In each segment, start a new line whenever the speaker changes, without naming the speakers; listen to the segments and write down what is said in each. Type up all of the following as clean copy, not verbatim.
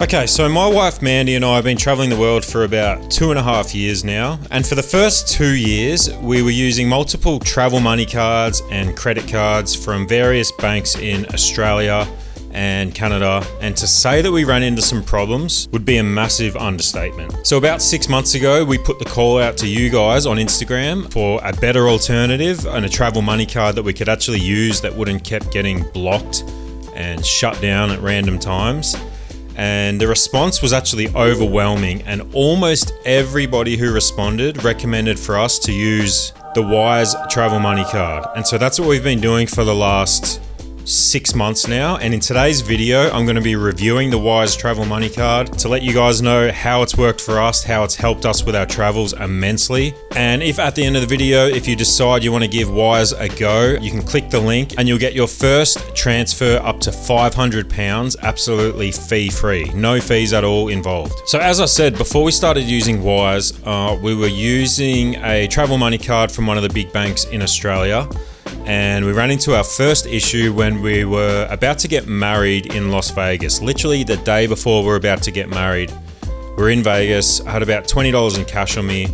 Okay, so my wife Mandy and I have been traveling the world for about 2.5 years now. And for the first 2 years, we were using multiple travel money cards and credit cards from various banks in Australia and Canada. And to say that we ran into some problems would be a massive understatement. So about 6 months ago, we put the call out to you guys on Instagram for a better alternative and a travel money card that we could actually use that wouldn't keep getting blocked and shut down at random times. And the response was actually overwhelming, and almost everybody who responded recommended for us to use the Wise travel money card. And so that's what we've been doing for the last 6 months now. And in today's video, I'm going to be reviewing the Wise travel money card to let you guys know how it's worked for us, how it's helped us with our travels immensely. And if at the end of the video, if you decide you want to give Wise a go, you can click the link and you'll get your first transfer up to £500 absolutely fee-free. No fees at all involved. So as I said, before we started using Wise, we were using a travel money card from one of the big banks in Australia. And we ran into our first issue when we were about to get married in Las Vegas. Literally the day before we were about to get married, we're in Vegas. I had about $20 in cash on me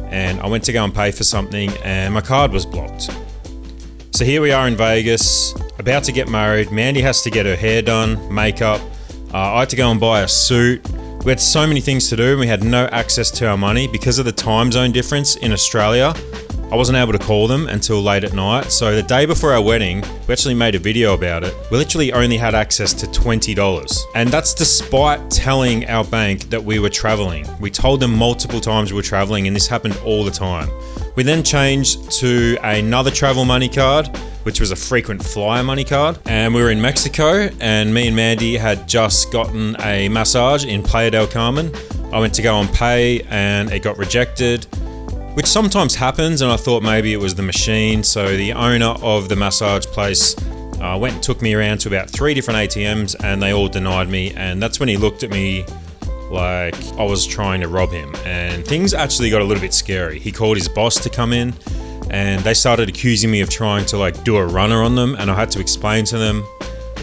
and I went to go and pay for something and my card was blocked. So here we are in Vegas, about to get married. Mandy has to get her hair done, makeup. I had to go and buy a suit. We had so many things to do and we had no access to our money because of the time zone difference in Australia. I wasn't able to call them until late at night. So the day before our wedding, we actually made a video about it. We literally only had access to $20. And that's despite telling our bank that we were traveling. We told them multiple times we were traveling and this happened all the time. We then changed to another travel money card, which was a frequent flyer money card. And we were in Mexico and me and Mandy had just gotten a massage in Playa del Carmen. I went to go and pay and it got rejected, which sometimes happens, and I thought maybe it was the machine. So the owner of the massage place went and took me around to about 3 different ATMs and they all denied me. And that's when he looked at me like I was trying to rob him. And things actually got a little bit scary. He called his boss to come in and they started accusing me of trying to do a runner on them. And I had to explain to them,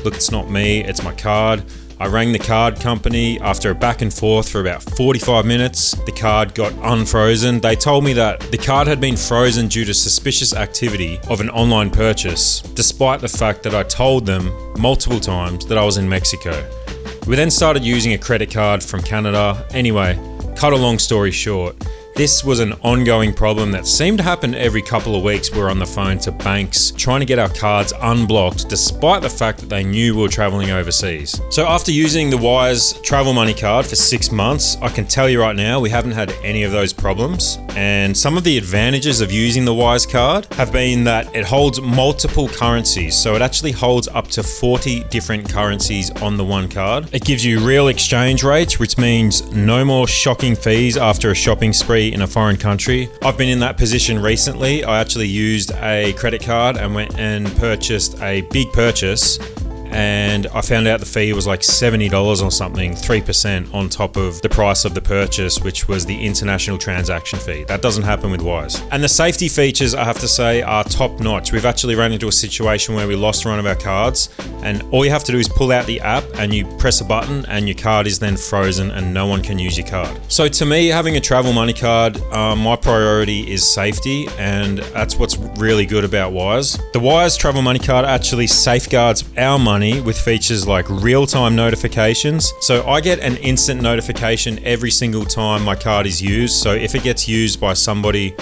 look, it's not me, it's my card. I rang the card company. After a back and forth for about 45 minutes, the card got unfrozen. They told me that the card had been frozen due to suspicious activity of an online purchase, despite the fact that I told them multiple times that I was in Mexico. We then started using a credit card from Canada. Anyway, cut a long story short, this was an ongoing problem that seemed to happen every couple of weeks. We were on the phone to banks trying to get our cards unblocked despite the fact that they knew we were traveling overseas. So after using the Wise travel money card for 6 months, I can tell you right now, we haven't had any of those problems. And some of the advantages of using the Wise card have been that it holds multiple currencies. So it actually holds up to 40 different currencies on the one card. It gives you real exchange rates, which means no more shocking fees after a shopping spree in a foreign country. I've been in that position recently. I actually used a credit card and went and purchased a big purchase and I found out the fee was like $70 or something, 3% on top of the price of the purchase, which was the international transaction fee. That doesn't happen with Wise. And the safety features, I have to say, are top notch. We've actually run into a situation where we lost one of our cards and all you have to do is pull out the app and you press a button and your card is then frozen and no one can use your card. So to me, having a travel money card, my priority is safety, and that's what's really good about Wise. The Wise travel money card actually safeguards our money with features like real-time notifications. So I get an instant notification every single time my card is used. So if it gets used by somebody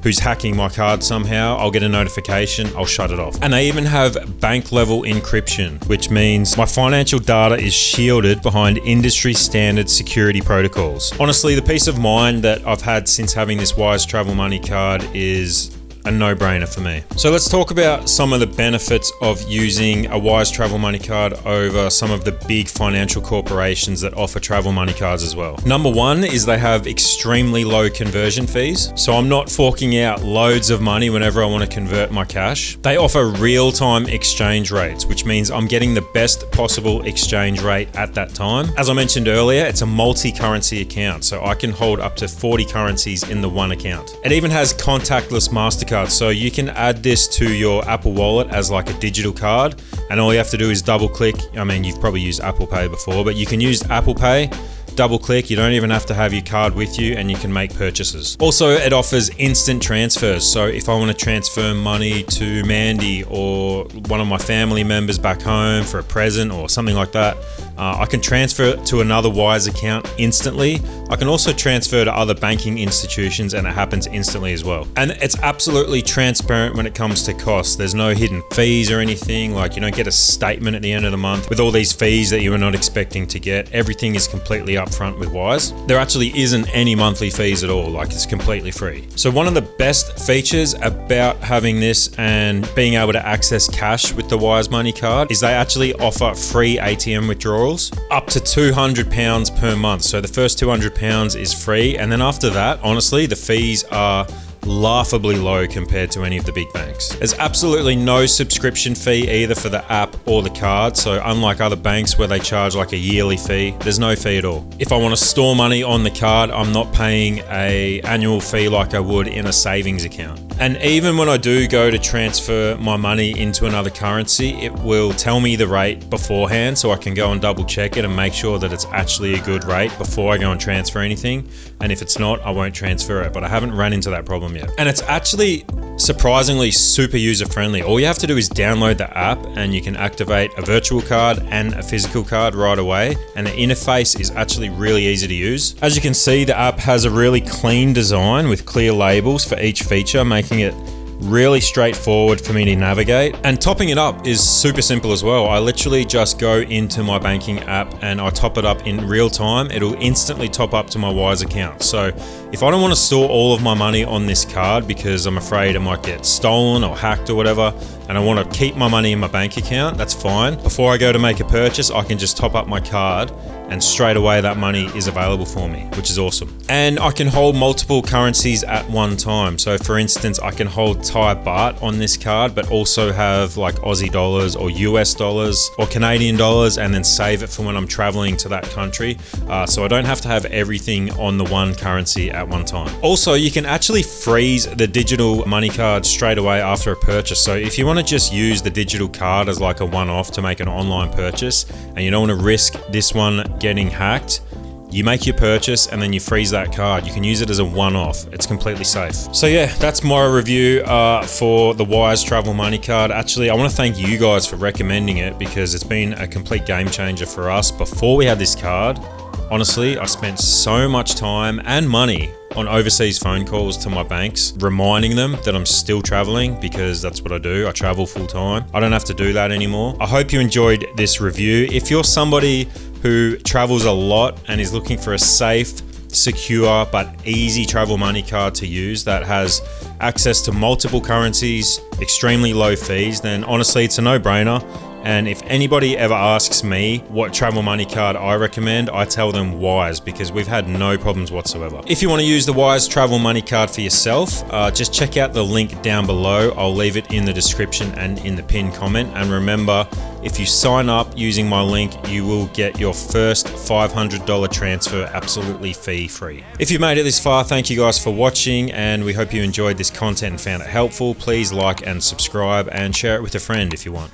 who's hacking my card somehow, I'll get a notification, I'll shut it off. And they even have bank level encryption, which means my financial data is shielded behind industry standard security protocols. Honestly, the peace of mind that I've had since having this Wise travel money card is a no-brainer for me. So let's talk about some of the benefits of using a Wise travel money card over some of the big financial corporations that offer travel money cards as well. Number one is they have extremely low conversion fees. So I'm not forking out loads of money whenever I want to convert my cash. They offer real-time exchange rates, which means I'm getting the best possible exchange rate at that time. As I mentioned earlier, it's a multi-currency account, so I can hold up to 40 currencies in the one account. It even has contactless MasterCard card. So you can add this to your Apple Wallet as like a digital card, and all you have to do is double click. I mean, you've probably used Apple Pay before, but you can use Apple Pay, double click, you don't even have to have your card with you, and you can make purchases. Also, it offers instant transfers. So if I want to transfer money to Mandy or one of my family members back home for a present or something like that, I can transfer it to another Wise account instantly. I can also transfer to other banking institutions, and it happens instantly as well. And it's absolutely transparent when it comes to costs. There's no hidden fees or anything. Like, you don't get a statement at the end of the month with all these fees that you were not expecting to get. Everything is completely upfront with Wise. There actually isn't any monthly fees at all. Like, it's completely free. So one of the best features about having this and being able to access cash with the Wise Money card is they actually offer free ATM withdrawals up to £200 per month. So the first £200 is free, and then after that, honestly, the fees are laughably low compared to any of the big banks. There's absolutely no subscription fee either for the app or the card. So unlike other banks where they charge like a yearly fee, there's no fee at all. If I want to store money on the card, I'm not paying an annual fee like I would in a savings account. And even when I do go to transfer my money into another currency, it will tell me the rate beforehand, so I can go and double check it and make sure that it's actually a good rate before I go and transfer anything. And if it's not, I won't transfer it, but I haven't run into that problem yet. And it's actually surprisingly super user friendly. All you have to do is download the app, and you can activate a virtual card and a physical card right away. And the interface is actually really easy to use. As you can see, the app has a really clean design with clear labels for each feature, making it really straightforward for me to navigate. And topping it up is super simple as well. I literally just go into my banking app and I top it up in real time. It'll instantly top up to my Wise account. So if I don't want to store all of my money on this card because I'm afraid it might get stolen or hacked or whatever, and I want to keep my money in my bank account, that's fine. Before I go to make a purchase, I can just top up my card, and straight away that money is available for me, which is awesome. And I can hold multiple currencies at one time. So for instance, I can hold Thai baht on this card, but also have like Aussie dollars or US dollars or Canadian dollars, and then save it for when I'm traveling to that country. So I don't have to have everything on the one currency at one time. Also, you can actually freeze the digital money card straight away after a purchase. So if you want to just use the digital card as like a one-off to make an online purchase, and you don't want to risk this one getting hacked, you make your purchase and then you freeze that card. You can use it as a one-off. It's completely safe. So yeah, that's my review for the Wise Travel Money Card. Actually, I want to thank you guys for recommending it, because it's been a complete game changer for us. Before we had this card, honestly, I spent so much time and money on overseas phone calls to my banks, reminding them that I'm still traveling, because that's what I do. I travel full time. I don't have to do that anymore. I hope you enjoyed this review. If you're somebody who travels a lot and is looking for a safe, secure, but easy travel money card to use that has access to multiple currencies, extremely low fees, then honestly, it's a no-brainer. And if anybody ever asks me what travel money card I recommend, I tell them Wise, because we've had no problems whatsoever. If you want to use the Wise Travel Money Card for yourself, just check out the link down below. I'll leave it in the description and in the pinned comment. And remember, if you sign up using my link, you will get your first $500 transfer absolutely fee-free. If you've made it this far, thank you guys for watching, and we hope you enjoyed this content and found it helpful. Please like and subscribe, and share it with a friend if you want.